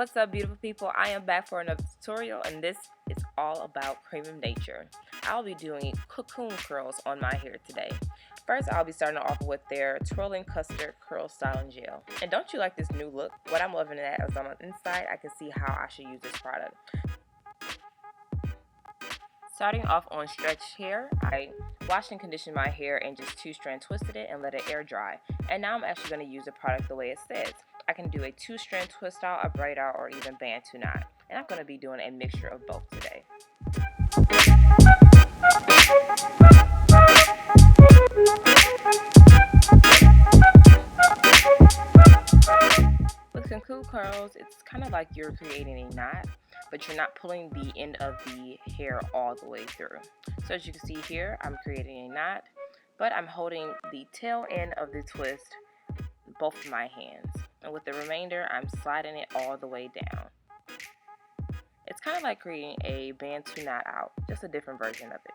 What's up, beautiful people? I am back for another tutorial, and this is all about Creme of Nature. I'll be doing Cocoon Curls on my hair today. First, I'll be starting off with their Twirling Custard Curl Styling Gel. And don't you like this new look? What I'm loving is on the inside, I can see how I should use this product. Starting off on stretched hair, I washed and conditioned my hair and just 2-strand twisted it and let it air dry. And now I'm actually going to use the product the way it says. I can do a 2-strand twist out, a braid out, or even band to knot. And I'm going to be doing a mixture of both today. With Cocoon Curls, it's kind of like you're creating a knot, but you're not pulling the end of the hair all the way through. So as you can see here, I'm creating a knot, but I'm holding the tail end of the twist both of my hands. And with the remainder, I'm sliding it all the way down. It's kind of like creating a band to knot out, just a different version of it.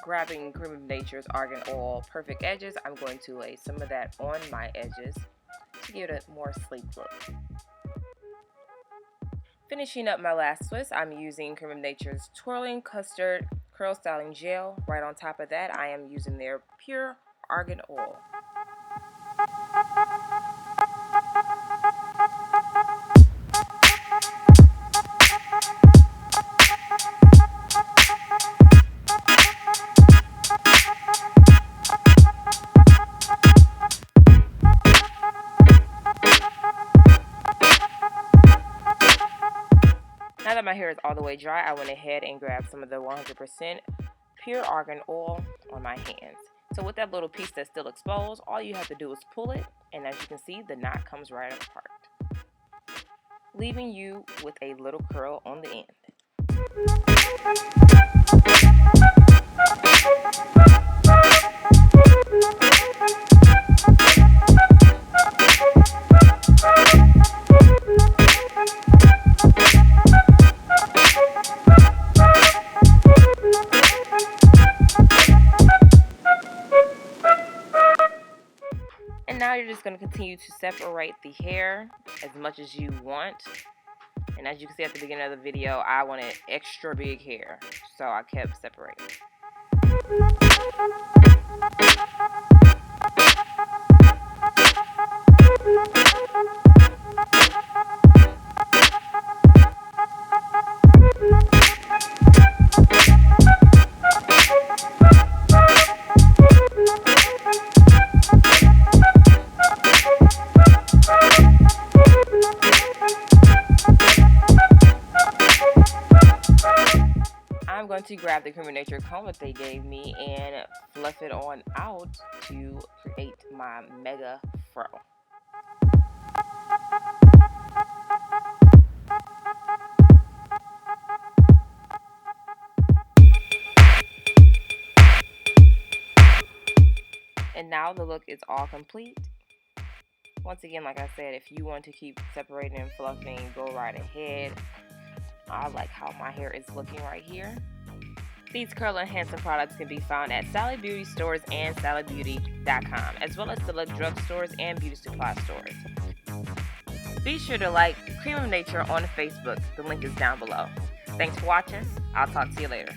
Grabbing Creme of Nature's Argan Oil Perfect Edges, I'm going to lay some of that on my edges to give it a more sleek look. Finishing up my last twist, I'm using Creme of Nature's Twirling Custard Curl Styling Gel. Right on top of that, I am using their Pure Argan Oil. Now that my hair is all the way dry, I went ahead and grabbed some of the 100% Pure Argan Oil on my hands. So with that little piece that's still exposed, all you have to do is pull it, and as you can see, the knot comes right apart, leaving you with a little curl on the end. And now you're just going to continue to separate the hair as much as you want. And as you can see at the beginning of the video, I wanted extra big hair, so I kept separating. I'm going to grab the Creme of Nature comb that they gave me and fluff it on out to create my mega fro. And now the look is all complete. Once again, like I said, if you want to keep separating and fluffing, go right ahead. I like how my hair is looking right here. These curl enhancing products can be found at Sally Beauty stores and sallybeauty.com, as well as select drugstores and beauty supply stores. Be sure to like Creme of Nature on Facebook. The link is down below. Thanks for watching. I'll talk to you later.